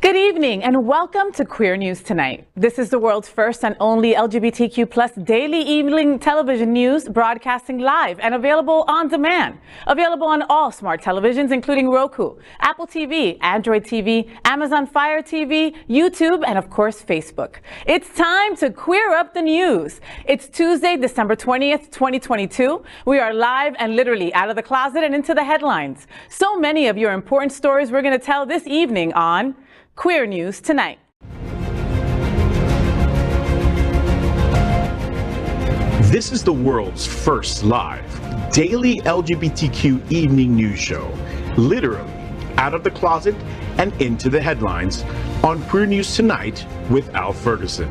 Good evening and welcome to Queer News Tonight. This is the world's first and only LGBTQ plus daily evening television news broadcasting live and available on demand. Available on all smart televisions including Roku, Apple TV, Android TV, Amazon Fire TV, YouTube, and of course Facebook. It's time to queer up the news. It's Tuesday, December 20th, 2022. We are live and literally out of the closet and into the headlines. So many of your important stories we're going to tell this evening on Queer News Tonight. This is the world's first live daily LGBTQ evening news show, literally out of the closet and into the headlines on Queer News Tonight with Al Ferguson.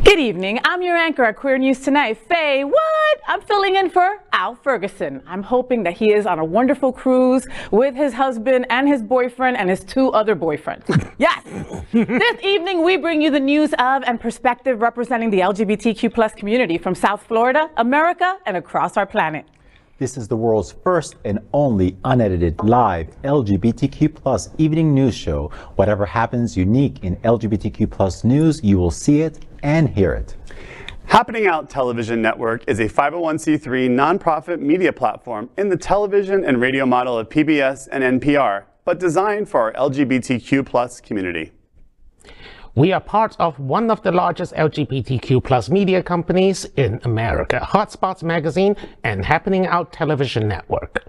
Good evening. I'm your anchor at Queer News Tonight, FayWhat. I'm filling in for Al Ferguson. I'm hoping that he is on a wonderful cruise with his husband and his boyfriend and his two other boyfriends. Yes. This evening, we bring you the news of and perspective representing the LGBTQ plus community from South Florida, America, and across our planet. This is the world's first and only unedited live LGBTQ plus evening news show. Whatever happens unique in LGBTQ plus news, you will see it and hear it. Happening Out Television Network is a 501c3 nonprofit media platform in the television and radio model of PBS and NPR, but designed for our LGBTQ plus community. We are part of one of the largest LGBTQ plus media companies in America, Hotspots Magazine and Happening Out Television Network.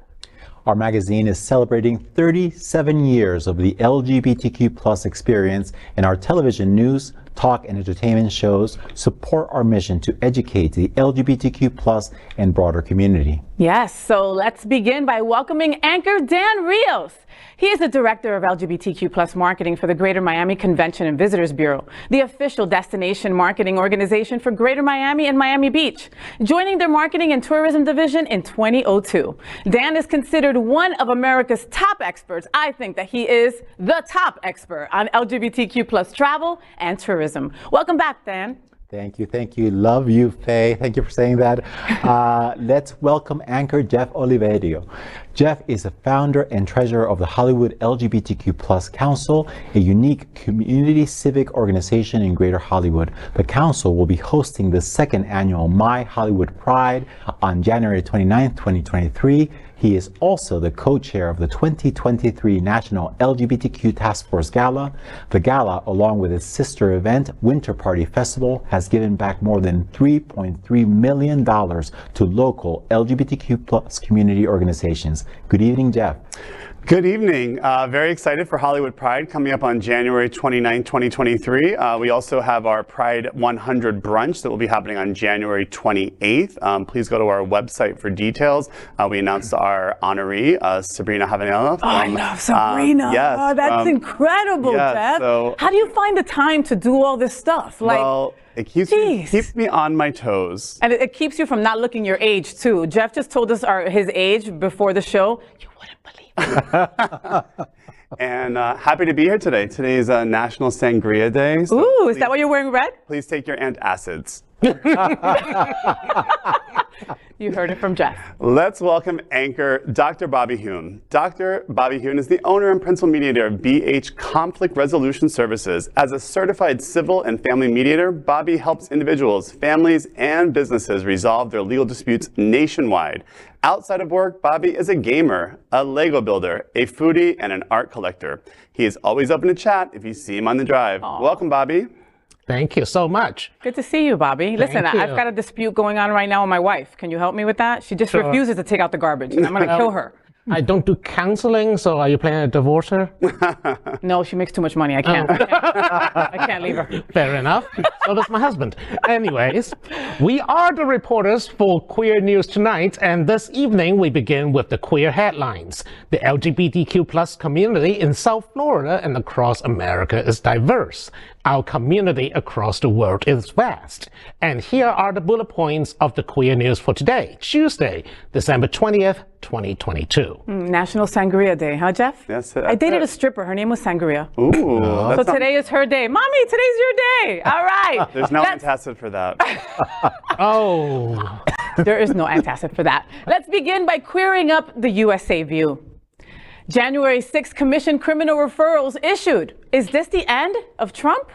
Our magazine is celebrating 37 years of the LGBTQ plus experience, and our television news, talk, and entertainment shows support our mission to educate the LGBTQ plus and broader community. Yes, so let's begin by welcoming anchor Dan Rios. He is the director of LGBTQ plus marketing for the Greater Miami Convention and Visitors Bureau, the official destination marketing organization for Greater Miami and Miami Beach, joining their marketing and tourism division in 2002. Dan is considered one of America's top experts. I think that he is the top expert on LGBTQ plus travel and tourism. Welcome back, Dan. Thank you, thank you. Love you, Faye. Thank you for saying that. Let's welcome anchor Jeff Oliverio. Jeff is the founder and treasurer of the Hollywood LGBTQ Plus Council, a unique community civic organization in Greater Hollywood. The council will be hosting the second annual My Hollywood Pride on January 29, 2023. He is also the co-chair of the 2023 National LGBTQ Task Force Gala. The gala, along with its sister event, Winter Party Festival, has given back more than $3.3 million to local LGBTQ plus community organizations. Good evening, Jeff. Good evening. Very excited for Hollywood Pride coming up on January 29, 2023. We also have our Pride 100 brunch that will be happening on January 28th. Please go to our website for details. We announced our honoree, Sabrina Havanella. Oh, I love Sabrina. Yes, oh, that's incredible, yes, Jeff. So, how do you find the time to do all this stuff? Like, well, it keeps me on my toes. And it keeps you from not looking your age, too. Jeff just told us his age before the show. You wouldn't believe it. And happy to be here today. Today is National Sangria Day. So ooh, is that why you're wearing red? Please take your antacids. You heard it from Jeff. Let's welcome anchor Dr. Bobby Huen. Dr. Bobby Huen is the owner and principal mediator of BH Conflict Resolution Services. As a certified civil and family mediator, Bobby helps individuals, families, and businesses resolve their legal disputes nationwide. Outside of work, Bobby is a gamer, a Lego builder, a foodie, and an art collector. He is always open to chat if you see him on the drive. Aww. Welcome, Bobby. Thank you so much. Good to see you, Bobby. Listen, I've got a dispute going on right now with my wife. Can you help me with that? She just refuses to take out the garbage, and I'm going to kill her. I don't do counseling, so are you planning to divorce her? No, she makes too much money. I can't. I can't leave her. Fair enough. So does my husband. Anyways, we are the reporters for Queer News Tonight, and this evening we begin with the queer headlines. The LGBTQ plus community in South Florida and across America is diverse. Our community across the world is vast. And here are the bullet points of the queer news for today, Tuesday, December 20th, 2022. National Sangria Day, huh, Jeff? Yes. I dated a stripper. Her name was Sangria. Ooh. So today is her day. Mommy, today's your day. All right. There's no antacid for that. Oh. There is no antacid for that. Let's begin by queering up the USA view. January 6th Commission criminal referrals issued. Is this the end of Trump?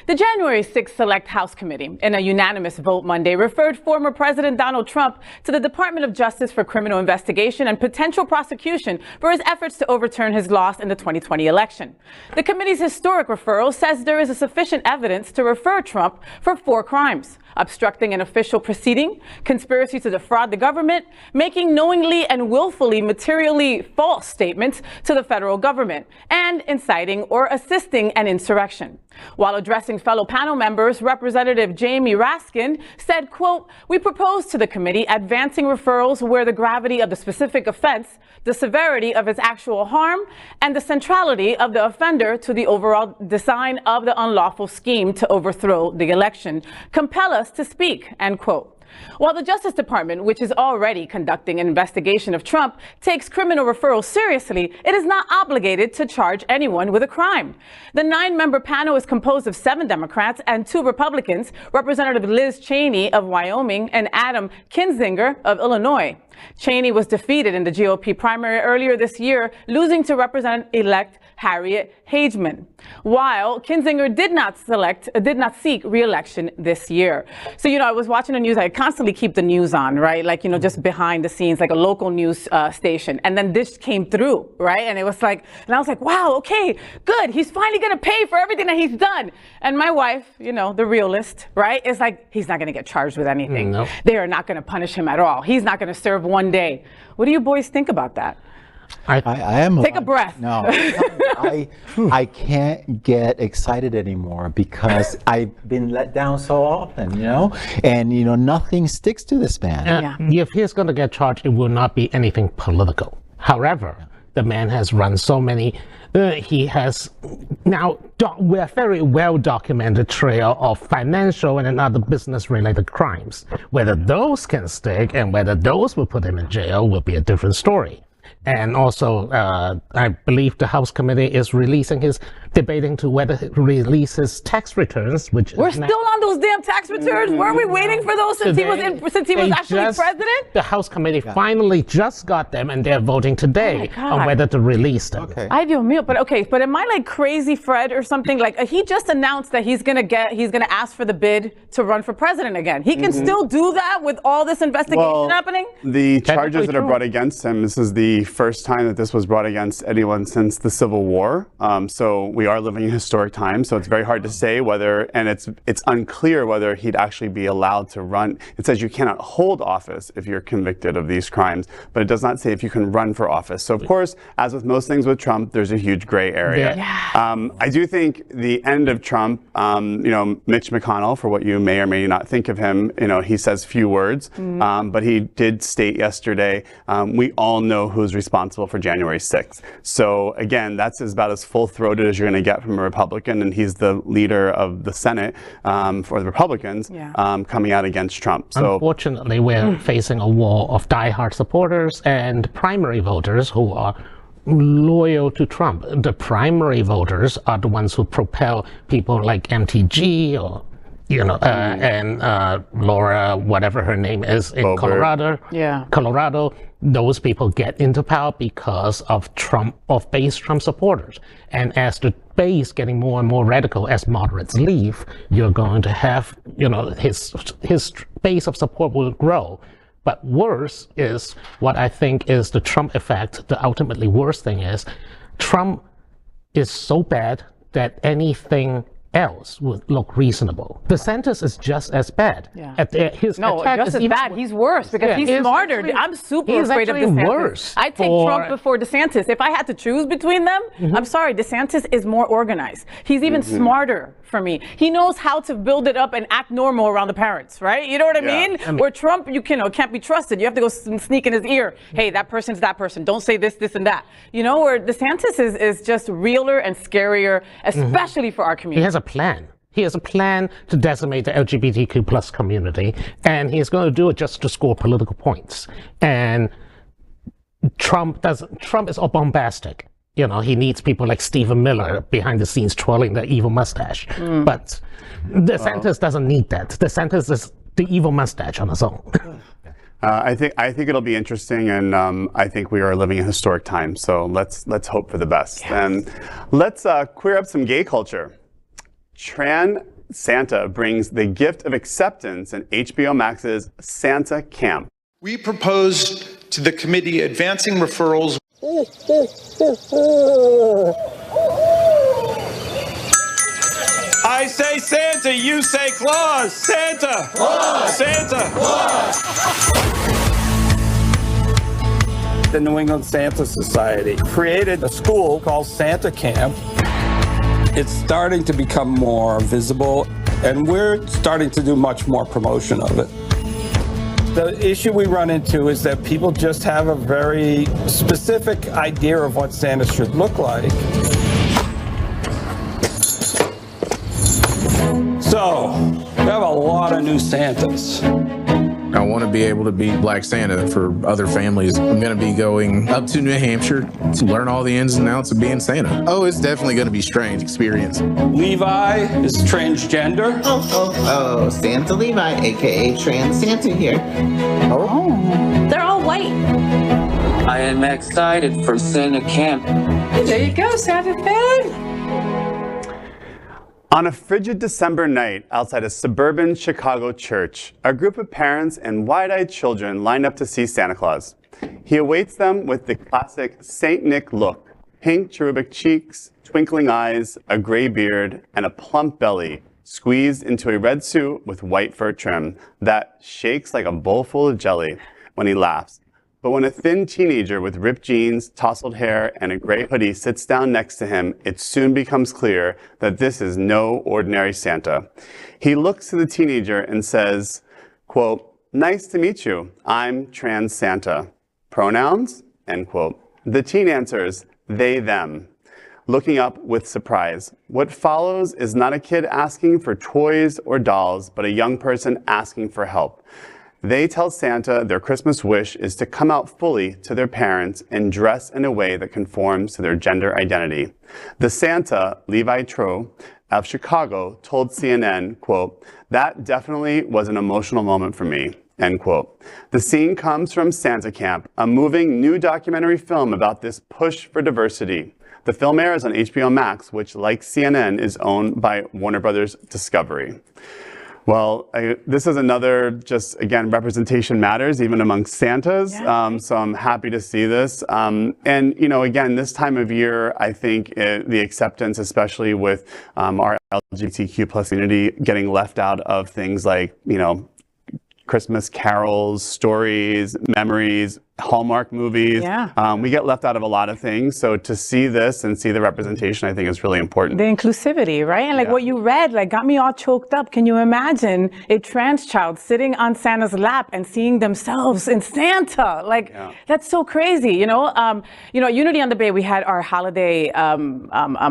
The January 6th Select House Committee, in a unanimous vote Monday, referred former President Donald Trump to the Department of Justice for criminal investigation and potential prosecution for his efforts to overturn his loss in the 2020 election. The committee's historic referral says there is sufficient evidence to refer Trump for 4 crimes: obstructing an official proceeding, conspiracy to defraud the government, making knowingly and willfully materially false statements to the federal government, and inciting or assisting an insurrection. While addressing fellow panel members, Representative Jamie Raskin said, quote, "We propose to the committee advancing referrals where the gravity of the specific offense, the severity of its actual harm, and the centrality of the offender to the overall design of the unlawful scheme to overthrow the election compel us to speak," end quote. While the Justice Department, which is already conducting an investigation of Trump, takes criminal referrals seriously, it is not obligated to charge anyone with a crime. The 9-member panel is composed of 7 Democrats and 2 Republicans, Representative Liz Cheney of Wyoming and Adam Kinzinger of Illinois. Cheney was defeated in the GOP primary earlier this year, losing to Representative-elect Harriet Hageman, while Kinzinger did not seek re-election this year. So, I was watching the news. I constantly keep the news on, right? Like, just behind the scenes, like a local news station. And then this came through, right? And it was like, and I was like, wow, okay, good. He's finally going to pay for everything that he's done. And my wife, the realist, right, is like, he's not going to get charged with anything. No. They are not going to punish him at all. He's not going to serve one day. What do you boys think about that? I am. Take a breath. No, I can't get excited anymore because I've been let down so often, and nothing sticks to this man. If he's going to get charged, it will not be anything political. However, the man has run so many. He has now a very well documented trail of financial and other business related crimes. Whether those can stick and whether those will put him in jail will be a different story. And also, I believe the House Committee is debating to whether to release his tax returns, which we're still on those damn tax returns. Weren't we waiting for those since he was actually president? The House Committee finally just got them, and they're voting today on whether to release them. Okay. I do, but am I like crazy Fred or something? Like he just announced that he's gonna ask for the bid to run for president again. He can still do that with all this investigation happening? The charges that are brought against him, this is the first time that this was brought against anyone since the Civil War. So we are living in historic times, so it's very hard to say whether, and it's unclear whether he'd actually be allowed to run. It says you cannot hold office if you're convicted of these crimes, but it does not say if you can run for office. So of course, as with most things with Trump, there's a huge gray area. I do think the end of Trump, Mitch McConnell, for what you may or may not think of him, he says few words, but he did state yesterday, we all know who's responsible for January 6th. So again, that's about as full-throated as you're going to get from a Republican, and he's the leader of the Senate for the Republicans coming out against Trump. So unfortunately, we're facing a wall of diehard supporters and primary voters who are loyal to Trump. The primary voters are the ones who propel people like MTG or and Laura, whatever her name is in Colorado. Colorado, those people get into power because of base Trump supporters. And as the base getting more and more radical as moderates leave, you're going to have, his base of support will grow. But worse is what I think is the Trump effect. The ultimately worst thing is Trump is so bad that anything else would look reasonable. DeSantis is just as bad. His attack just is as bad. He's worse because he's smarter. I'm super afraid of DeSantis. Worse I take Trump before DeSantis. If I had to choose between them, I'm sorry, DeSantis is more organized. He's even smarter for me. He knows how to build it up and act normal around the parents, right? You know what I mean? Where Trump, can't be trusted. You have to go sneak in his ear. Hey, that person's that person. Don't say this, this, and that. Where DeSantis is just realer and scarier, especially for our community. He has a plan. He has a plan to decimate the LGBTQ plus community, and he's going to do it just to score political points. And Trump is all bombastic. You know, he needs people like Stephen Miller behind the scenes twirling the evil mustache. But DeSantis doesn't need that. DeSantis is the evil mustache on his own. I think it'll be interesting, and I think we are living in historic times. So let's hope for the best. Yes. And let's queer up some gay culture. Trans Santa brings the gift of acceptance in HBO Max's Santa Camp. We proposed to the committee advancing referrals. I say Santa, you say Claus. Santa! Claus! Santa! Claus! The New England Santa Society created a school called Santa Camp. It's starting to become more visible, and we're starting to do much more promotion of it. The issue we run into is that people just have a very specific idea of what Santa should look like. So, we have a lot of new Santas. I want to be able to be Black Santa for other families. I'm going to be going up to New Hampshire to learn all the ins and outs of being Santa. Oh, it's definitely going to be a strange experience. Levi is transgender. Oh, Santa Levi, aka Trans Santa here. Oh, they're all white. I am excited for Santa Camp. There you go, Santa fan. On a frigid December night outside a suburban Chicago church, a group of parents and wide-eyed children lined up to see Santa Claus. He awaits them with the classic Saint Nick look: pink cherubic cheeks, twinkling eyes, a gray beard, and a plump belly, squeezed into a red suit with white fur trim that shakes like a bowl full of jelly when he laughs. But when a thin teenager with ripped jeans, tousled hair, and a gray hoodie sits down next to him, it soon becomes clear that this is no ordinary Santa. He looks to the teenager and says, quote, "Nice to meet you. I'm Trans Santa. Pronouns?" End quote. The teen answers, they, them, looking up with surprise. What follows is not a kid asking for toys or dolls, but a young person asking for help. They tell Santa their Christmas wish is to come out fully to their parents and dress in a way that conforms to their gender identity. The Santa, Levi Tro, of Chicago, told CNN, quote, "That definitely was an emotional moment for me," end quote. The scene comes from Santa Camp, a moving new documentary film about this push for diversity. The film airs on HBO Max, which, like CNN, is owned by Warner Brothers Discovery. Well, this is another, just again, representation matters even among Santas. Yeah. So I'm happy to see this. And, you know, again, this time of year, I think the acceptance, especially with our LGBTQ plus community getting left out of things like, you know, Christmas carols, stories, memories, Hallmark movies. Yeah. We get left out of a lot of things. So to see this and see the representation, I think is really important. The inclusivity, right? And like what you read, like got me all choked up. Can you imagine a trans child sitting on Santa's lap and seeing themselves in Santa? Like that's so crazy, you know? Unity on the Bay, we had our holiday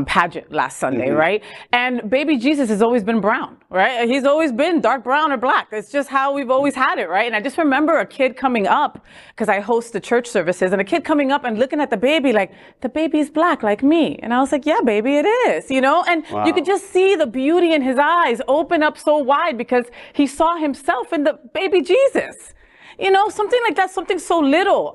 pageant last Sunday, right? And baby Jesus has always been brown, right? He's always been dark brown or black. It's just how we've always had it, right? And I just remember a kid coming up, because I host the church services, and a kid coming up and looking at the baby like, the baby's black like me. And I was like, yeah, baby, it is, you know? And you could just see the beauty in his eyes open up so wide because he saw himself in the baby Jesus. You know, something like that, something so little.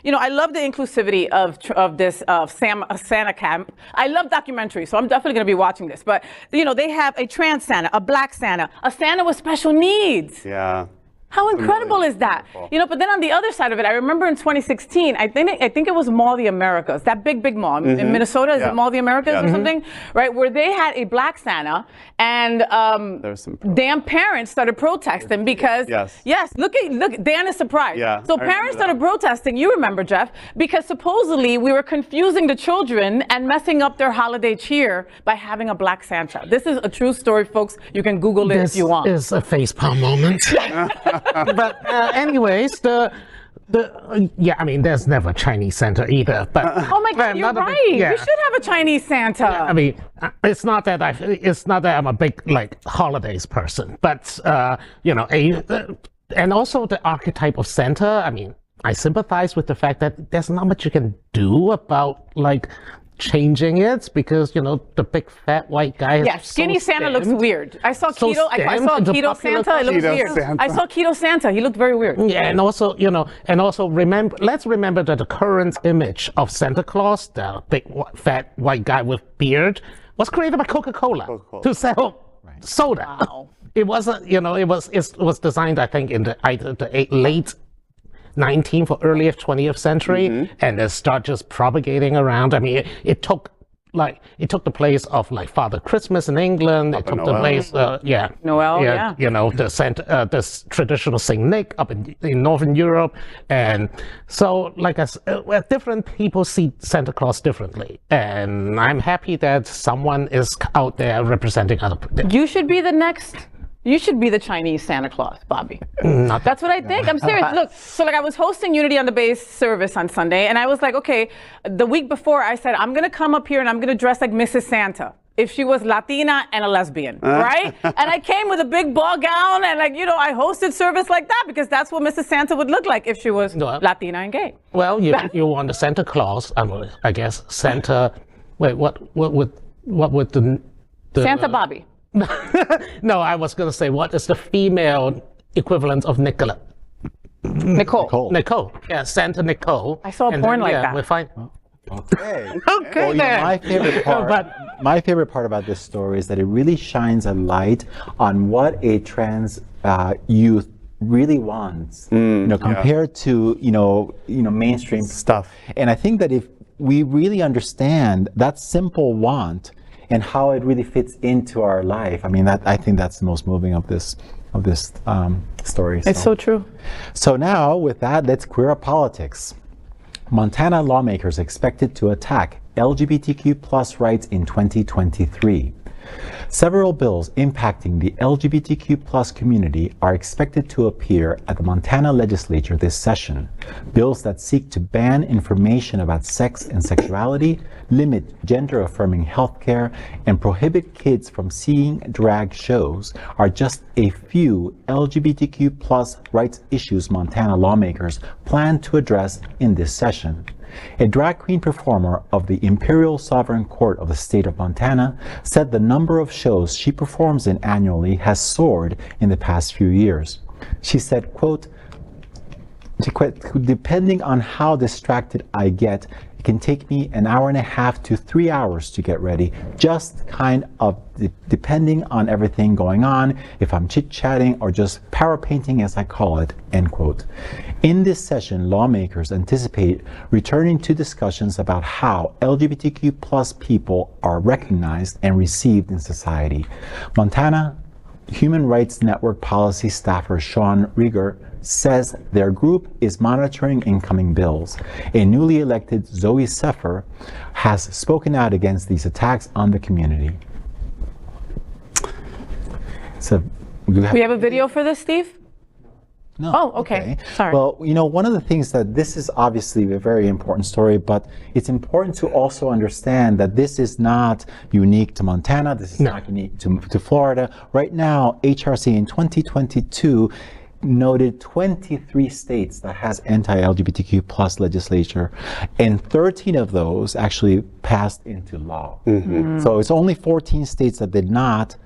You know, I love the inclusivity of this Santa Camp. I love documentaries, so I'm definitely going to be watching this. But, you know, they have a trans Santa, a black Santa, a Santa with special needs. Yeah. How incredible is that? You know, but then on the other side of it, I remember in 2016, I think it was Mall the Americas, that big mall in Minnesota, is it Mall the Americas or something? Right, where they had a black Santa, and damn parents started protesting because, look, Dan is surprised. Yeah, so parents started protesting, you remember, Jeff, because supposedly we were confusing the children and messing up their holiday cheer by having a black Santa. This is a true story, folks. You can Google it if you want. This is a facepalm moment. But anyways, Yeah, I mean, there's never a Chinese Santa either. But oh my God, you're right. Yeah. We should have a Chinese Santa. I mean, it's not that I'm a big like holidays person, but you know, and also the archetype of Santa. I mean, I sympathize with the fact that there's not much you can do about like changing it because you know the big fat white guy. Yeah, skinny Santa looks weird. I saw keto. I saw keto Santa. It looks weird. I saw keto Santa. He looked very weird. Yeah, and also let's remember that the current image of Santa Claus, the big fat white guy with beard, was created by Coca-Cola to sell soda. Wow. It wasn't, you know, it was designed, I think, in either the late 19th or early 20th century, and they start just propagating around. I mean, it took the place of like Father Christmas in England. It took the place, Noel, yeah. You know, the traditional Saint Nick up in Northern Europe, and so like different people see Santa Claus differently, and I'm happy that someone is out there representing other. You should be the next. You should be the Chinese Santa Claus, Bobby. That's what I think. I'm serious. Look, so like I was hosting Unity on the Base service on Sunday, and I was like, okay, the week before I said, I'm going to come up here and I'm going to dress like Mrs. Santa if she was Latina and a lesbian, right? And I came with a big ball gown and like, you know, I hosted service like that because that's what Mrs. Santa would look like if she was Latina and gay. Well, you want the Santa Claus, I guess Santa, wait, what would the Santa Bobby. No, I was going to say, what is the female equivalent of Nicola? Nicole. Yeah, Santa Nicole. I saw a porn like that. We're fine. Okay. Okay. Well, you know, my favorite part about this story is that it really shines a light on what a trans youth really wants, you know, compared to mainstream stuff. And I think that if we really understand that simple want and how it really fits into our life. I mean, I think that's the most moving of this story. It's so true. So now, with that, let's queer up politics. Montana lawmakers expected to attack LGBTQ+ rights in 2023. Several bills impacting the LGBTQ+ community are expected to appear at the Montana legislature this session. Bills that seek to ban information about sex and sexuality, limit gender-affirming healthcare, and prohibit kids from seeing drag shows are just a few LGBTQ+ rights issues Montana lawmakers plan to address in this session. A drag queen performer of the Imperial Sovereign Court of the state of Montana said the number of shows she performs in annually has soared in the past few years. She said, quote, depending on how distracted I get, it can take me an hour and a half to 3 hours to get ready, just kind of depending on everything going on, if I'm chit-chatting or just power painting as I call it, end quote. In this session, lawmakers anticipate returning to discussions about how LGBTQ+ people are recognized and received in society. Montana Human Rights Network policy staffer Sean Rieger says their group is monitoring incoming bills. A newly elected Zoe Seffer has spoken out against these attacks on the community. So, we have a video for this, Steve? No. Oh, okay. Sorry. Well, you know, one of the things that this is obviously a very important story, but it's important to also understand that this is not unique to Montana. This is not unique to Florida. Right now, HRC in 2022 noted 23 states that has anti-LGBTQ+ legislature, and 13 of those actually passed into law. So it's only 14 states that did not.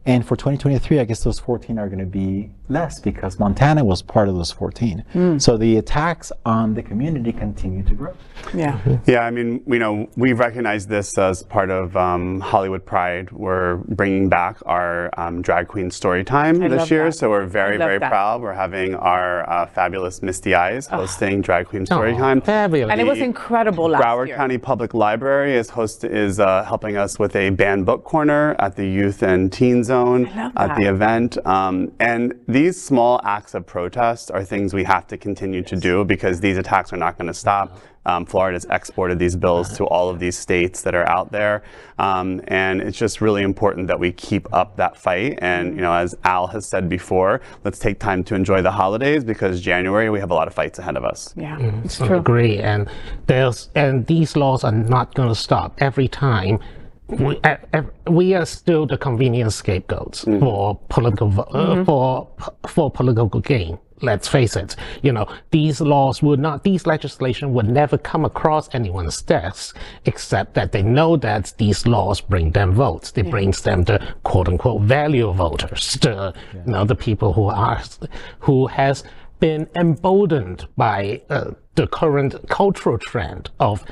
And for 2023, I guess those 14 are going to be less because Montana was part of those 14. So the attacks on the community continue to grow. Yeah. Yeah, I mean, you know, we recognize this as part of Hollywood Pride. We're bringing back our drag queen story time this year. So we're very, very proud. We're having our fabulous Misty Eyes hosting drag queen story time. Fabulous. And it was incredible last Broward year. County Public Library is helping us with a banned book corner at the Youth and Teen Zone at the event. And these small acts of protest are things we have to continue to do because these attacks are not going to stop. Florida's exported these bills to all of these states that are out there. And it's just really important that we keep up that fight. And, you know, as Al has said before, let's take time to enjoy the holidays, because January we have a lot of fights ahead of us. Yeah, it's I true. agree. And these laws are not going to stop. Every time we are still the convenient scapegoats for political for political gain. Let's face it, you know, these legislation would never come across anyone's desk, except that they know that these laws bring them votes. It brings them the quote unquote value voters, you know, the people who has been emboldened by the current cultural trend of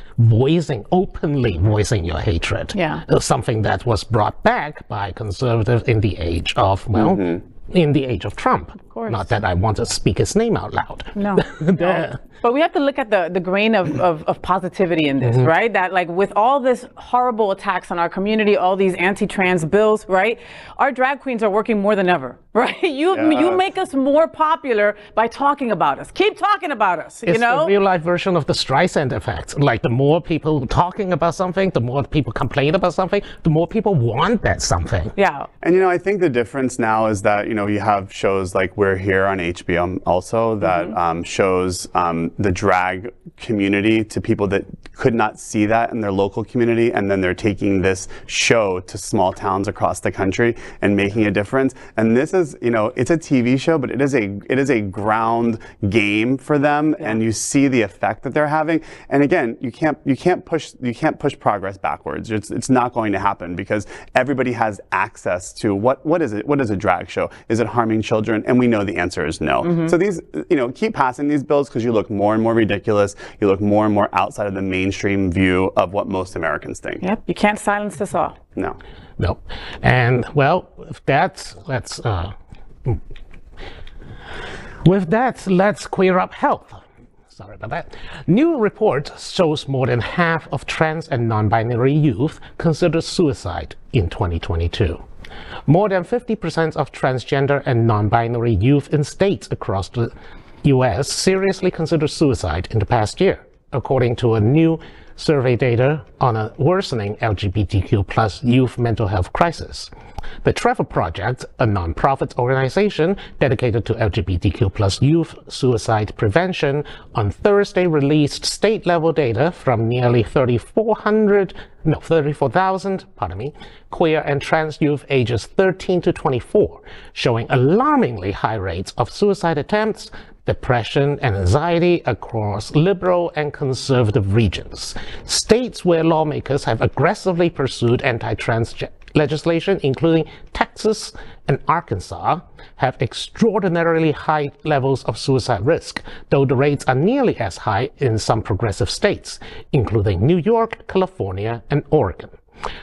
openly voicing your hatred. Something that was brought back by conservatives in the age of, in the age of Trump. Of course. Not that I want to speak his name out loud. No. But we have to look at the grain of positivity in this, right? That like with all this horrible attacks on our community, all these anti-trans bills, right? Our drag queens are working more than ever, right? You make us more popular by talking about us. Keep talking about us, you know? It's the real life version of the Streisand effect. Like the more people talking about something, the more people complain about something, the more people want that something. Yeah. And you know, I think the difference now is that, you know, you have shows like We're Here on HBO also that shows the drag community to people that could not see that in their local community, and then they're taking this show to small towns across the country and making a difference. And this is, you know, it's a TV show, but it is a ground game for them, and you see the effect that they're having. And again, you can't push progress backwards. It's not going to happen, because everybody has access to what is a drag show? Is it harming children? And we know the answer is no. So these, you know, keep passing these bills, because you look more and more ridiculous. You look more and more outside of the mainstream view of what most Americans think. Yep, you can't silence us all. No. No. And well, with that, let's queer up health. Sorry about that. New report shows more than half of trans and non-binary youth consider suicide in 2022. More than 50% of transgender and non-binary youth in states across the U.S. seriously considered suicide in the past year, according to a new survey data on a worsening LGBTQ+ youth mental health crisis. The Trevor Project, a nonprofit organization dedicated to LGBTQ+ youth suicide prevention, on Thursday released state-level data from nearly 34,000, queer and trans youth ages 13 to 24, showing alarmingly high rates of suicide attempts, depression, and anxiety across liberal and conservative regions. States where lawmakers have aggressively pursued anti-trans legislation, including Texas and Arkansas, have extraordinarily high levels of suicide risk, though the rates are nearly as high in some progressive states, including New York, California, and Oregon.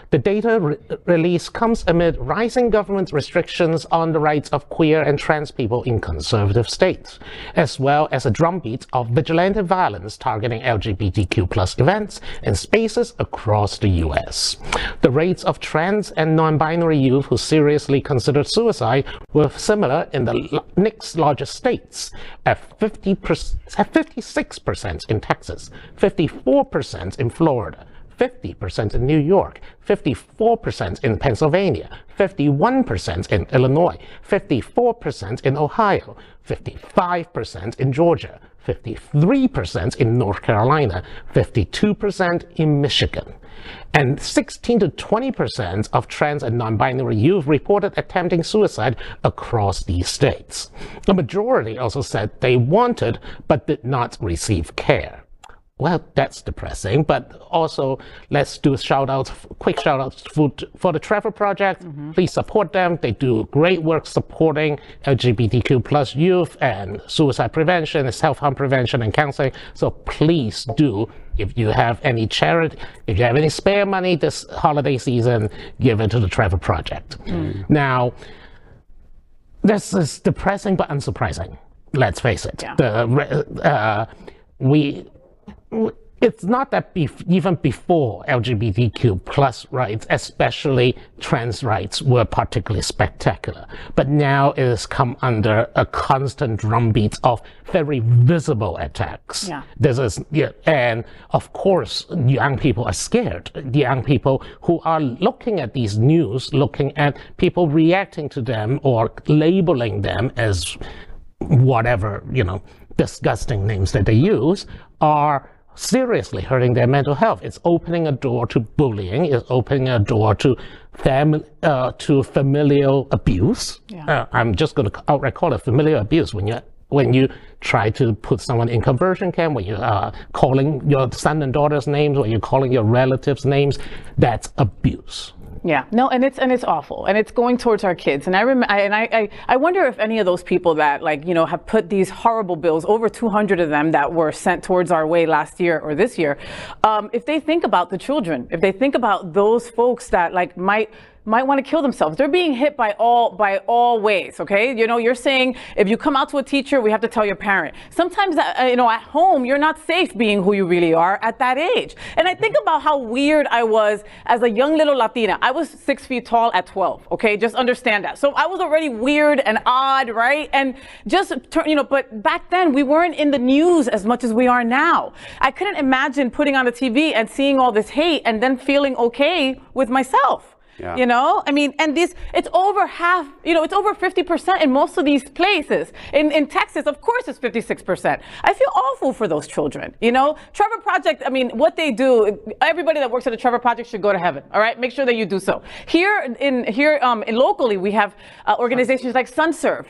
The data release comes amid rising government restrictions on the rights of queer and trans people in conservative states, as well as a drumbeat of vigilante violence targeting LGBTQ+ events and spaces across the U.S. The rates of trans and non-binary youth who seriously considered suicide were similar in the next largest states, at 56% in Texas, 54% in Florida, 50% in New York, 54% in Pennsylvania, 51% in Illinois, 54% in Ohio, 55% in Georgia, 53% in North Carolina, 52% in Michigan. And 16 to 20% of trans and non-binary youth reported attempting suicide across these states. The majority also said they wanted but did not receive care. Well, that's depressing, but also let's do quick shout outs for the Trevor Project. Please support them. They do great work supporting LGBTQ+ youth and suicide prevention, self-harm prevention and counseling. So please do, if you have any charity, if you have any spare money this holiday season, give it to the Trevor Project. Now, this is depressing but unsurprising. Let's face it. it's not that even before LGBTQ plus rights, especially trans rights, were particularly spectacular. But now it has come under a constant drumbeat of very visible attacks. Yeah. And of course, young people are scared. The young people who are looking at these news, looking at people reacting to them or labeling them as whatever, disgusting names that they use, are seriously hurting their mental health. It's opening a door to bullying. It's opening a door to familial abuse. I'm just going to outright call it familial abuse when you try to put someone in conversion camp, when you are calling your son and daughter's names, when you're calling your relatives names. That's abuse. Yeah, no, and it's awful, and it's going towards our kids. And I wonder if any of those people that have put these horrible bills, over 200 of them that were sent towards our way last year or this year, if they think about the children, if they think about those folks that might want to kill themselves. They're being hit by all ways, okay? You're saying if you come out to a teacher, we have to tell your parent. Sometimes, at home, you're not safe being who you really are at that age. And I think about how weird I was as a young little Latina. I was 6 feet tall at 12, okay? Just understand that. So I was already weird and odd, right? And but back then we weren't in the news as much as we are now. I couldn't imagine putting on the TV and seeing all this hate and then feeling okay with myself. Yeah. And it's over half, it's over 50% in most of these places. In Texas, of course, it's 56%. I feel awful for those children. Trevor Project, what they do, everybody that works at the Trevor Project should go to heaven. All right, make sure that you do so. Here locally, we have organizations like SunServe.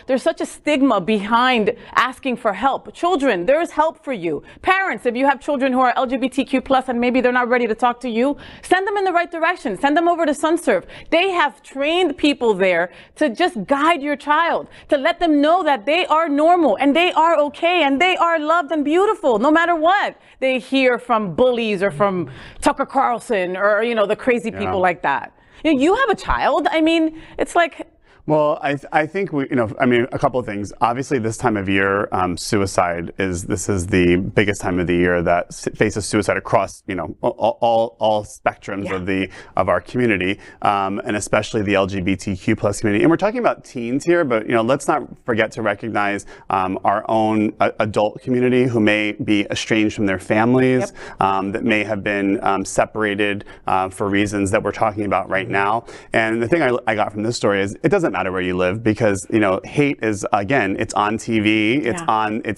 There's such a stigma behind asking for help. Children, there's help for you. Parents, if you have children who are LGBTQ plus and maybe they're not ready to talk to you, send them in the right direction. Send them over to SunServe. They have trained people there to just guide your child, to let them know that they are normal and they are okay and they are loved and beautiful no matter what they hear from bullies or from Tucker Carlson or, the crazy people like that. You have a child. It's like... Well, I think a couple of things. Obviously, this time of year, suicide is the biggest time of the year that faces suicide across all spectrums of our community, and especially the LGBTQ plus community. And we're talking about teens here, but let's not forget to recognize our own adult community who may be estranged from their families, that may have been separated for reasons that we're talking about right now. And the thing I got from this story is it doesn't matter where you live, because hate is, again, it's on TV, it's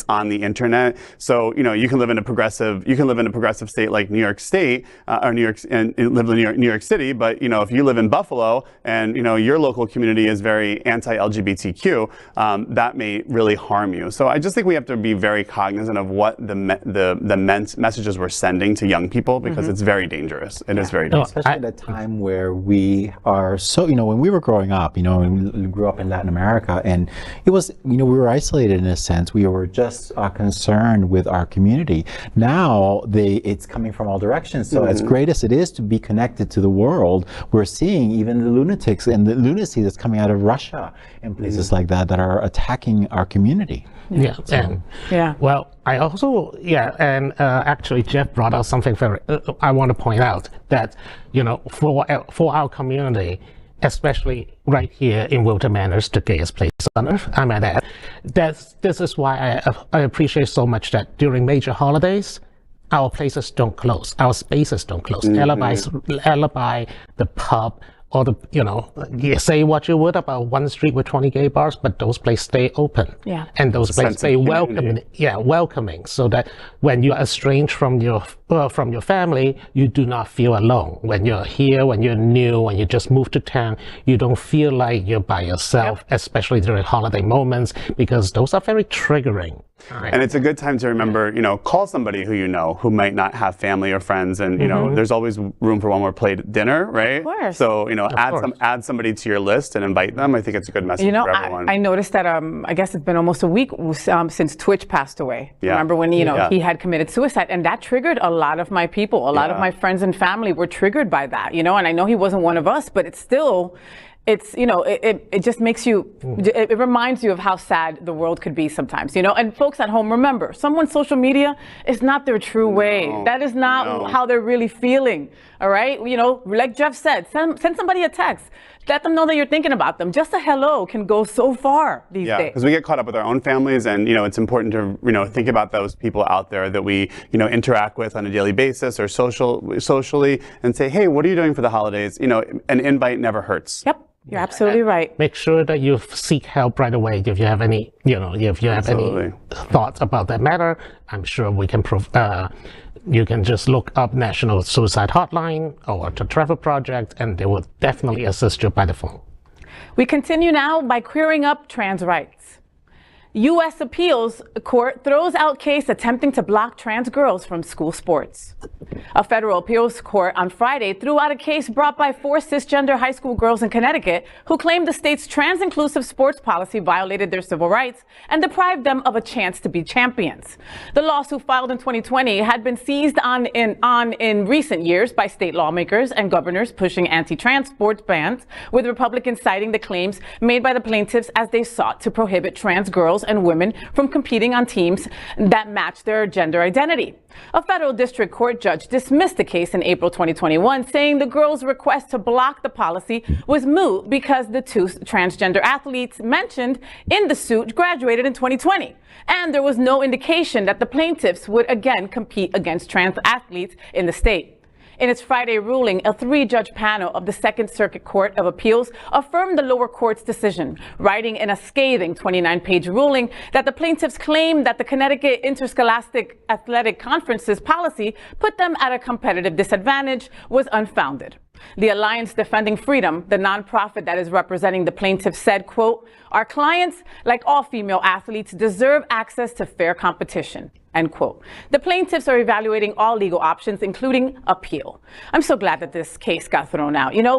on the internet. So you can live in a progressive state like New York State or New York, and live in New York City, but if you live in Buffalo and your local community is very anti-LGBTQ, that may really harm you. So I just think we have to be very cognizant of what the messages we're sending to young people, because it's very dangerous. It is very dangerous. Especially at a time where we are so, when we were growing up, we grew up in Latin America, and it was, we were isolated in a sense. We were just concerned with our community. Now it's coming from all directions. So as great as it is to be connected to the world, we're seeing even the lunatics and the lunacy that's coming out of Russia and places like that are attacking our community. Well, I also, actually Jeff brought out something very, I want to point out that, for our community, especially right here in Wilton Manors, the gayest place on earth, I might add. This is why I appreciate so much that during major holidays, our places don't close, our spaces don't close. Alibi, the pub, or you say what you would about one street with 20 gay bars, but those places stay open. And those places stay welcoming, so that when you're estranged from your family, you do not feel alone. When you're here, when you're new, when you just moved to town, you don't feel like you're by yourself, especially during holiday moments, because those are very triggering. And it's a good time to remember, call somebody who might not have family or friends, and there's always room for one more plate at dinner, right? Of course. So add somebody to your list and invite them. I think it's a good message for everyone. I noticed that I guess it's been almost a week since Twitch passed away. Remember when he had committed suicide, and that triggered a lot of my people. A lot of my friends and family were triggered by that. And I know he wasn't one of us, but it's still. it's, you know, it just makes you, it reminds you of how sad the world could be sometimes, you know. And folks at home, remember, someone's social media is not their true way. That is not how they're really feeling, all right? You know, like Jeff said, send somebody a text. Let them know that you're thinking about them. Just a hello can go so far these days. Yeah, because we get caught up with our own families, and you know, it's important to think about those people out there that we interact with on a daily basis or socially, and say, hey, what are you doing for the holidays? You know, an invite never hurts. Yep. You're absolutely right. Make sure that you seek help right away if you have any, if you have any thoughts about that matter. I'm sure we can you can just look up National Suicide Hotline or the Trevor Project, and they will definitely assist you by the phone. We continue now by queering up trans rights. U.S. Appeals Court throws out case attempting to block trans girls from school sports. A federal appeals court on Friday threw out a case brought by 4 cisgender high school girls in Connecticut who claimed the state's trans-inclusive sports policy violated their civil rights and deprived them of a chance to be champions. The lawsuit, filed in 2020, had been seized on in recent years by state lawmakers and governors pushing anti-trans sports bans, with Republicans citing the claims made by the plaintiffs as they sought to prohibit trans girls and women from competing on teams that match their gender identity. A federal district court judge dismissed the case in April 2021, saying the girls' request to block the policy was moot because the 2 transgender athletes mentioned in the suit graduated in 2020, and there was no indication that the plaintiffs would again compete against trans athletes in the state. In its Friday ruling, a 3-judge panel of the Second Circuit Court of Appeals affirmed the lower court's decision, writing in a scathing 29-page ruling that the plaintiffs claimed that the Connecticut Interscholastic Athletic Conference's policy put them at a competitive disadvantage was unfounded. The Alliance Defending Freedom, the nonprofit that is representing the plaintiffs, said, quote, "Our clients, like all female athletes, deserve access to fair competition," end quote. The plaintiffs are evaluating all legal options, including appeal. I'm so glad that this case got thrown out. You know,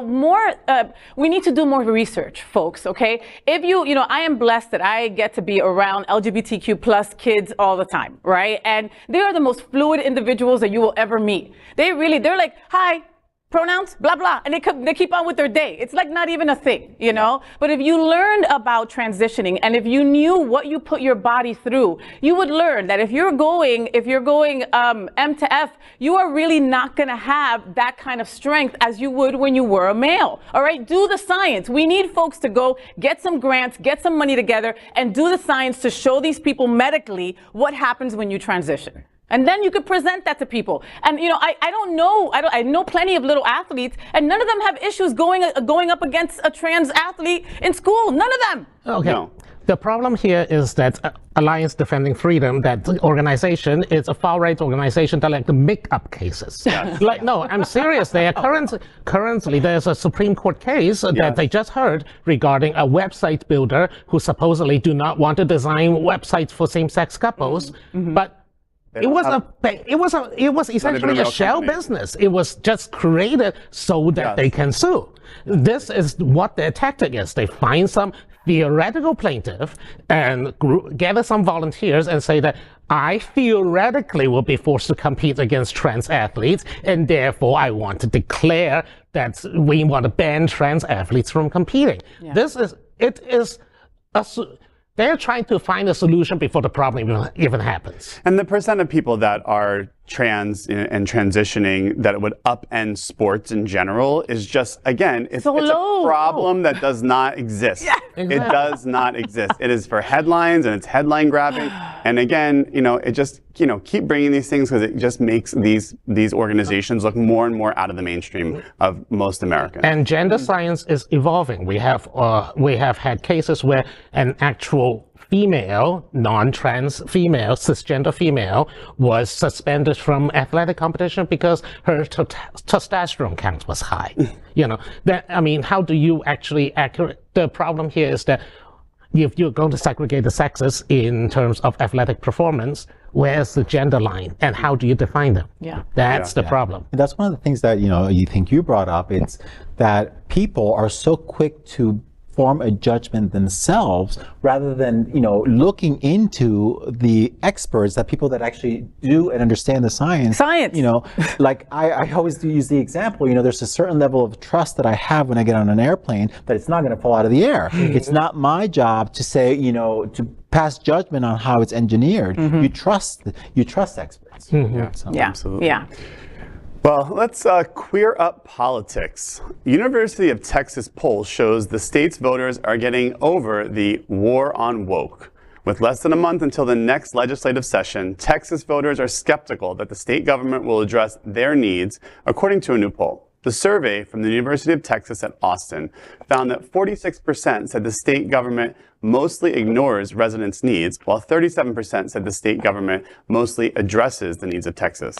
we need to do more research, folks, okay? If I am blessed that I get to be around LGBTQ plus kids all the time, right? And they are the most fluid individuals that you will ever meet. They're like, hi, pronouns, blah, blah, and they keep on with their day. It's like not even a thing, you know? But if you learned about transitioning and if you knew what you put your body through, you would learn that if you're going M to F, you are really not gonna have that kind of strength as you would when you were a male, all right? Do the science. We need folks to go get some grants, get some money together, and do the science to show these people medically what happens when you transition. And then you could present that to people. And I know plenty of little athletes, and none of them have issues going up against a trans athlete in school. None of them. Okay. No. The problem here is that Alliance Defending Freedom, that organization, is a far-right organization that like to make up cases. Yes. Like, no, I'm serious. They are currently there's a Supreme Court case that they just heard regarding a website builder who supposedly do not want to design websites for same-sex couples, but it was essentially a shell business. It was just created so that they can sue. This is what their tactic is. They find some theoretical plaintiff and gather some volunteers and say that I theoretically will be forced to compete against trans athletes, and therefore I want to declare that we want to ban trans athletes from competing. Yeah. They're trying to find a solution before the problem even happens. And the percent of people that are trans and transitioning that would upend sports in general is just, again, it's a problem that does not exist. Yeah, exactly. It does not exist. It is for headlines and it's headline grabbing. And again, it just, keep bringing these things because it just makes these organizations look more and more out of the mainstream of most Americans. And gender science is evolving. We have had cases where an actual female, non-trans female, cisgender female, was suspended from athletic competition because her testosterone count was high. How do you actually the problem here is that if you're going to segregate the sexes in terms of athletic performance, where's the gender line and how do you define them? Yeah, that's the problem. And that's one of the things that you brought up. It's that people are so quick to form a judgment themselves rather than, looking into the experts, that people that actually do and understand the science. Like I always do use the example, there's a certain level of trust that I have when I get on an airplane that it's not going to fall out of the air. It's not my job to say, to pass judgment on how it's engineered. You trust experts. Absolutely. Well, let's queer up politics. University of Texas poll shows the state's voters are getting over the war on woke. With less than a month until the next legislative session, Texas voters are skeptical that the state government will address their needs, according to a new poll. The survey from the University of Texas at Austin found that 46% said the state government mostly ignores residents' needs, while 37% said the state government mostly addresses the needs of Texas.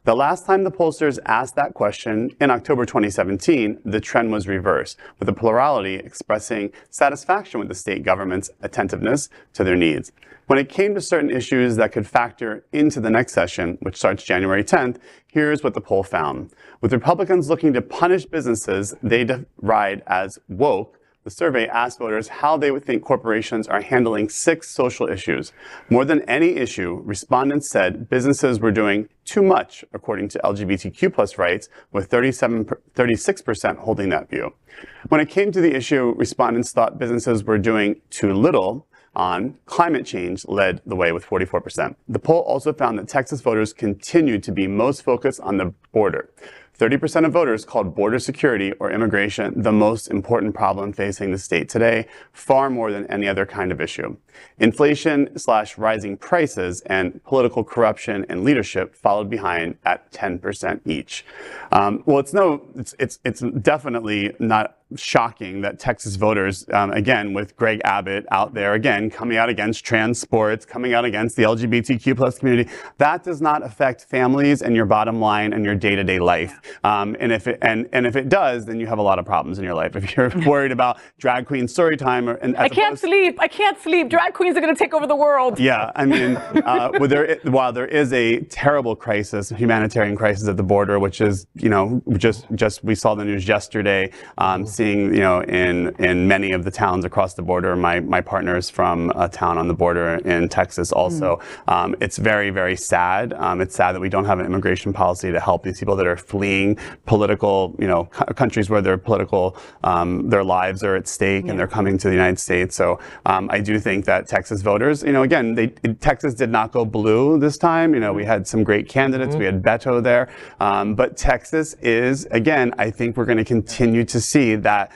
The last time the pollsters asked that question, in October 2017, the trend was reversed, with the plurality expressing satisfaction with the state government's attentiveness to their needs. When it came to certain issues that could factor into the next session, which starts January 10th, here's what the poll found. With Republicans looking to punish businesses they deride as woke, the survey asked voters how they would think corporations are handling 6 social issues. More than any issue, respondents said businesses were doing too much, according to LGBTQ+ rights, with 36% holding that view. When it came to the issue, respondents thought businesses were doing too little on climate change led the way with 44%. The poll also found that Texas voters continued to be most focused on the border. 30% of voters called border security or immigration the most important problem facing the state today, far more than any other kind of issue. Inflation/rising prices and political corruption and leadership followed behind at 10% each. Well, it's definitely not shocking that Texas voters, again, with Greg Abbott out there, again, coming out against trans sports, coming out against the LGBTQ+ community, that does not affect families and your bottom line and your day-to-day life. And if it does, then you have a lot of problems in your life. If you're worried about drag queen story time, I can't sleep. Drag queens are going to take over the world. Yeah, I mean, while there is a terrible crisis, humanitarian crisis at the border, which is, just we saw the news yesterday, seeing, in many of the towns across the border. My partner's from a town on the border in Texas also. It's very, very sad. It's sad that we don't have an immigration policy to help these people that are fleeing political, countries where their political, their lives are at stake and they're coming to the United States. So I do think that Texas voters, again, Texas did not go blue this time. We had some great candidates. We had Beto there. But Texas is, again, I think we're going to continue to see that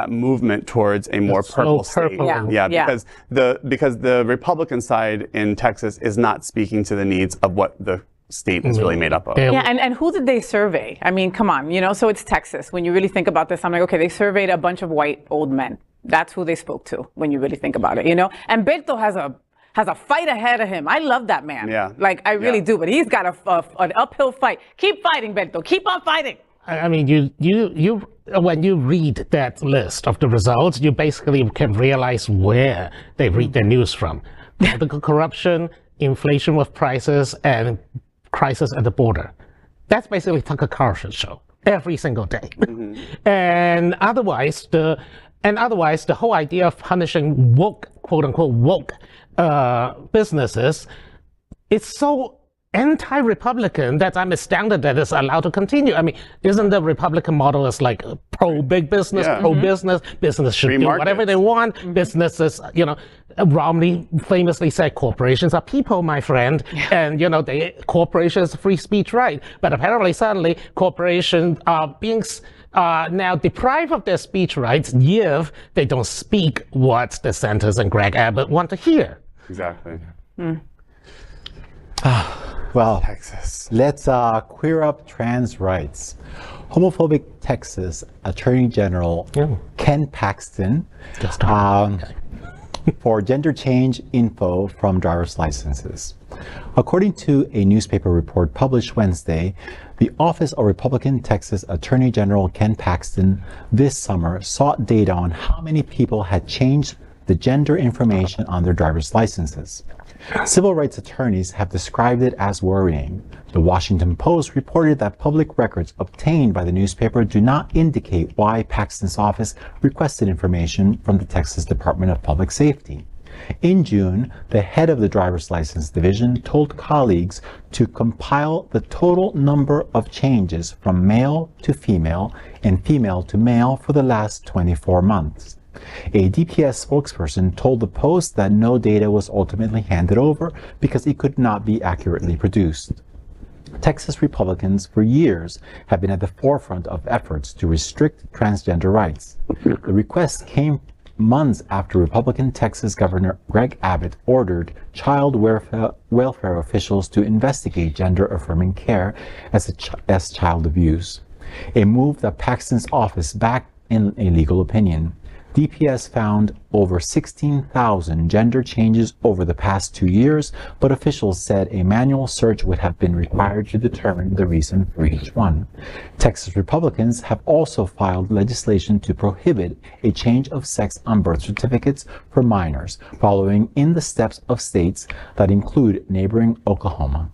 movement towards a more purple state. Because the Republican side in Texas is not speaking to the needs of what the state is really made up of. Yeah, and who did they survey? I mean, come on, so it's Texas. When you really think about this, I'm like, okay, they surveyed a bunch of white old men. That's who they spoke to when you really think about it, And Beto has a fight ahead of him. I love that man. Yeah. Like, I really do, but he's got an uphill fight. Keep fighting, Beto. Keep on fighting. I mean, you when you read that list of the results, you basically can realize where they read their news from. Political corruption, inflation with prices, and crisis at the border. That's basically Tucker Carlson's show every single day. And otherwise, the whole idea of punishing woke, quote unquote, woke businesses, it's so anti-Republican that I'm astounded that it's allowed to continue. I mean, isn't the Republican model is like pro-big business, pro-business, business should do whatever they want, businesses, Romney famously said corporations are people, my friend, and, corporations free speech right. But apparently suddenly corporations are being now deprived of their speech rights if they don't speak what the Sanders and Greg Abbott want to hear. Exactly. Well, Texas. Let's queer up trans rights. Homophobic Texas Attorney General Ken Paxton for gender change info from driver's licenses. According to a newspaper report published Wednesday, the Office of Republican Texas Attorney General Ken Paxton this summer sought data on how many people had changed the gender information on their driver's licenses. Civil rights attorneys have described it as worrying. The Washington Post reported that public records obtained by the newspaper do not indicate why Paxton's office requested information from the Texas Department of Public Safety. In June, the head of the driver's license division told colleagues to compile the total number of changes from male to female and female to male for the last 24 months. A DPS spokesperson told the Post that no data was ultimately handed over because it could not be accurately produced. Texas Republicans for years have been at the forefront of efforts to restrict transgender rights. The request came months after Republican Texas Governor Greg Abbott ordered child welfare officials to investigate gender-affirming care as child abuse, a move that Paxton's office backed in a legal opinion. DPS found over 16,000 gender changes over the past 2 years, but officials said a manual search would have been required to determine the reason for each one. Texas Republicans have also filed legislation to prohibit a change of sex on birth certificates for minors, following in the steps of states that include neighboring Oklahoma.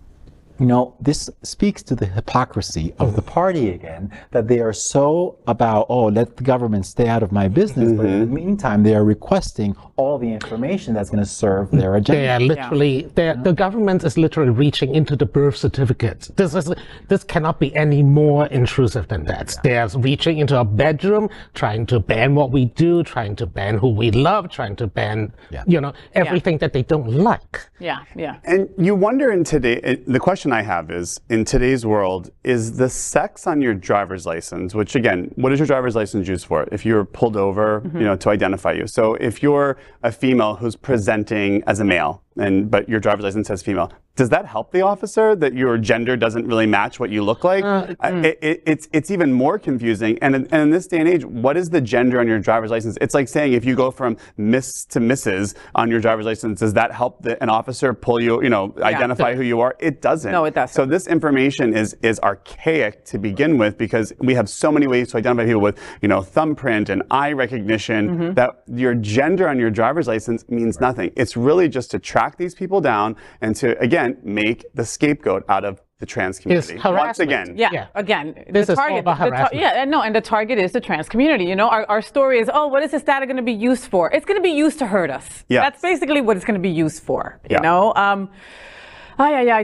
You know, this speaks to the hypocrisy of the party again, that they are so about, oh, let the government stay out of my business, but in the meantime, they are requesting all the information that's going to serve their agenda. They are literally, the government is literally reaching into the birth certificate. This cannot be any more intrusive than that. They are reaching into our bedroom, trying to ban what we do, trying to ban who we love, trying to ban, you know, everything that they don't like. And you wonder in today, the question I have is, in today's world, is the sex on your driver's license, which again, what is your driver's license used for? If you're pulled over, you know, to identify you. So if you're a female who's presenting as a male, but your driver's license says female, does that help the officer that your gender doesn't really match what you look like? It's even more confusing. And in this day and age, what is the gender on your driver's license? It's like saying if you go from Miss to Mrs. on your driver's license, does that help an officer pull you, identify who you are? It doesn't. No, it doesn't. So this information is archaic to begin with, because we have so many ways to identify people with, thumbprint and eye recognition, that your gender on your driver's license means nothing. It's really just to track these people down and to, again, make the scapegoat out of the trans community. Once again. Again, this the is all about harassment. And the target is the trans community. Our story is, what is this data going to be used for? It's going to be used to hurt us. That's basically what it's going to be used for.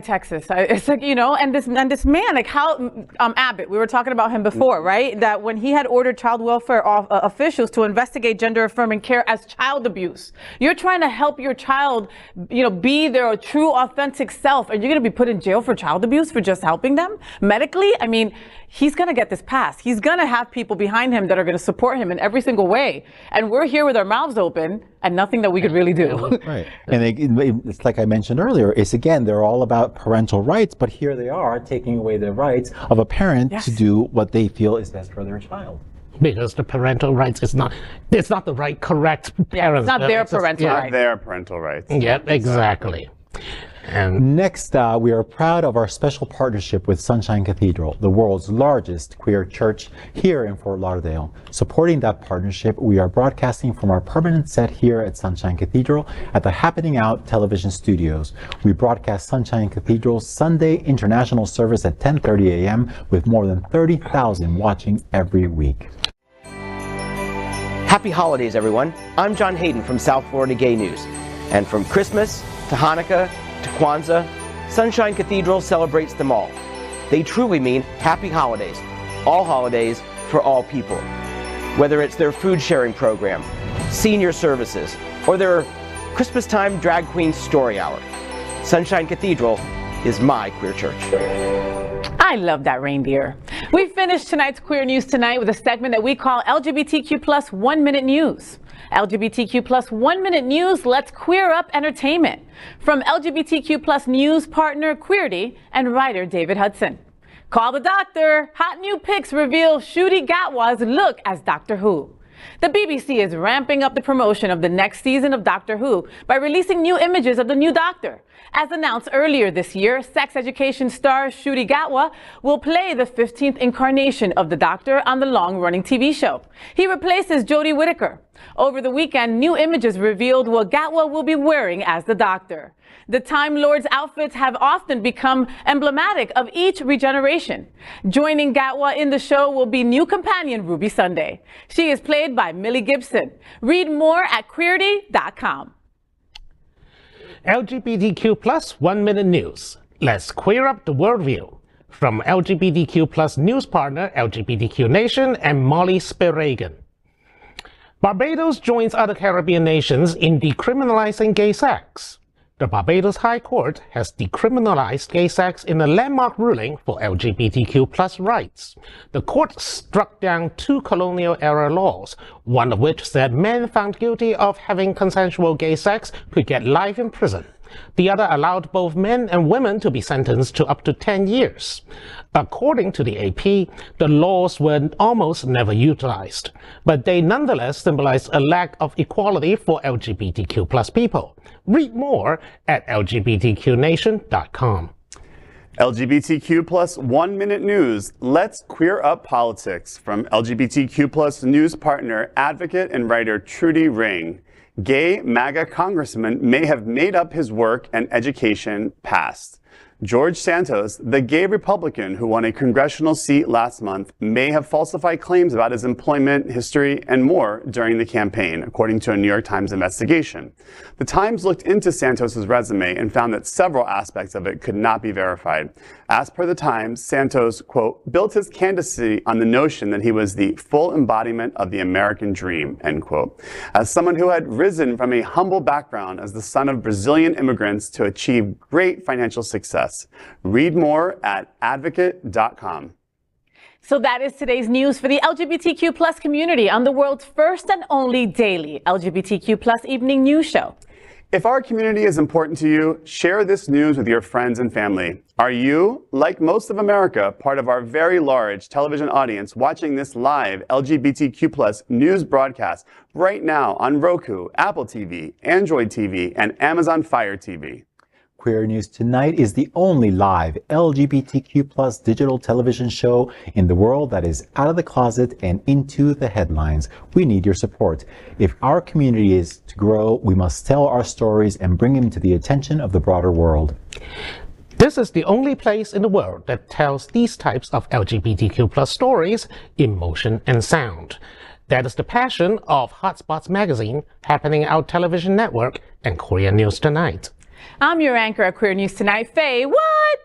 Texas. It's like, and this man, like how, Abbott, we were talking about him before, right? That when he had ordered child welfare officials to investigate gender affirming care as child abuse, you're trying to help your child, be their true authentic self, and you're going to be put in jail for child abuse for just helping them medically. I mean, he's going to get this passed. He's going to have people behind him that are going to support him in every single way. And we're here with our mouths open and nothing that we could really do. Right. And it's like I mentioned earlier, it's again, they're all about parental rights, but here they are taking away the rights of a parent to do what they feel is best for their child. Because the parental rights it's not the right, correct parents. It's not their parental rights. Not their parental rights. Yeah, exactly. And next, we are proud of our special partnership with Sunshine Cathedral, the world's largest queer church here in Fort Lauderdale. Supporting that partnership, we are broadcasting from our permanent set here at Sunshine Cathedral at the Happening Out television studios. We broadcast Sunshine Cathedral's Sunday International Service at 10:30 a.m. with more than 30,000 watching every week. Happy holidays, everyone. I'm John Hayden from South Florida Gay News. And from Christmas to Hanukkah to Kwanzaa, Sunshine Cathedral celebrates them all. They truly mean happy holidays, all holidays for all people. Whether it's their food sharing program, senior services, or their Christmas time drag queen story hour, Sunshine Cathedral is my queer church. I love that reindeer. We finished tonight's Queer News Tonight with a segment that we call LGBTQ plus 1 Minute News. LGBTQ plus 1 Minute News lets queer up entertainment. From LGBTQ plus news partner Queerty and writer David Hudson. Call the doctor. Hot new pics reveal Ncuti Gatwa's look as Doctor Who. The BBC is ramping up the promotion of the next season of Doctor Who by releasing new images of the new Doctor. As announced earlier this year, sex education star Ncuti Gatwa will play the 15th incarnation of the Doctor on the long-running TV show. He replaces Jodie Whittaker. Over the weekend, new images revealed what Gatwa will be wearing as the Doctor. The Time Lord's outfits have often become emblematic of each regeneration. Joining Gatwa in the show will be new companion Ruby Sunday. She is played by Millie Gibson. Read more at queerty.com. LGBTQ plus 1 minute news. Let's queer up the worldview. From LGBTQ plus news partner LGBTQ Nation and Molly Speragan. Barbados joins other Caribbean nations in decriminalizing gay sex. The Barbados High Court has decriminalized gay sex in a landmark ruling for LGBTQ plus rights. The court struck down 2 colonial-era laws, one of which said men found guilty of having consensual gay sex could get life in prison. The other allowed both men and women to be sentenced to up to 10 years. According to the AP, the laws were almost never utilized, but they nonetheless symbolize a lack of equality for LGBTQ plus people. Read more at lgbtqnation.com. LGBTQ plus 1 minute news. Let's queer up politics from LGBTQ plus news partner, advocate, and writer Trudy Ring. Gay MAGA congressman may have made up his work and education past. George Santos, the gay Republican who won a congressional seat last month, may have falsified claims about his employment history and more during the campaign, according to a New York Times investigation. The Times looked into Santos's resume and found that several aspects of it could not be verified. As per the Times, Santos, quote, built his candidacy on the notion that he was the full embodiment of the American dream, end quote. As someone who had risen from a humble background as the son of Brazilian immigrants to achieve great financial success. Read more at advocate.com. So that is today's news for the LGBTQ plus community on the world's first and only daily LGBTQ plus evening news show. If our community is important to you, share this news with your friends and family. Are you, like most of America, part of our very large television audience watching this live LGBTQ plus news broadcast right now on Roku, Apple TV, Android TV, and Amazon Fire TV? Queer News Tonight is the only live LGBTQ plus digital television show in the world that is out of the closet and into the headlines. We need your support. If our community is to grow, we must tell our stories and bring them to the attention of the broader world. This is the only place in the world that tells these types of LGBTQ plus stories in motion and sound. That is the passion of Hotspots magazine, happening our television network, and Queer News Tonight. I'm your anchor at Queer News Tonight, FayWhat!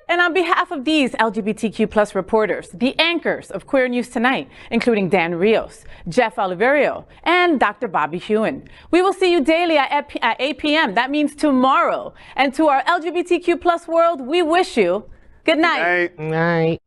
And on behalf of these LGBTQ plus reporters, the anchors of Queer News Tonight, including Dan Rios, Jeff Oliverio, and Dr. Bobby Huen. We will see you daily at 8 p.m. That means tomorrow. And to our LGBTQ plus world, we wish you good night. Good night.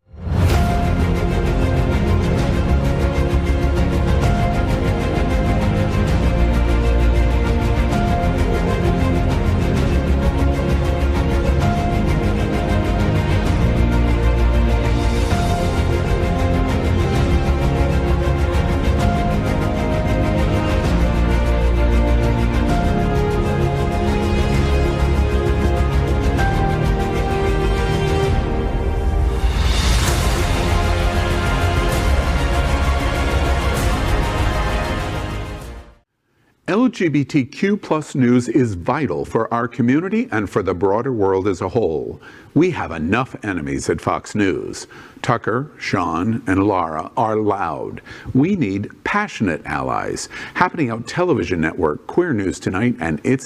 LGBTQ plus news is vital for our community and for the broader world as a whole. We have enough enemies at Fox News. Tucker, Sean, and Lara are loud. We need passionate allies. Happening Out Television Network, Queer News Tonight, and its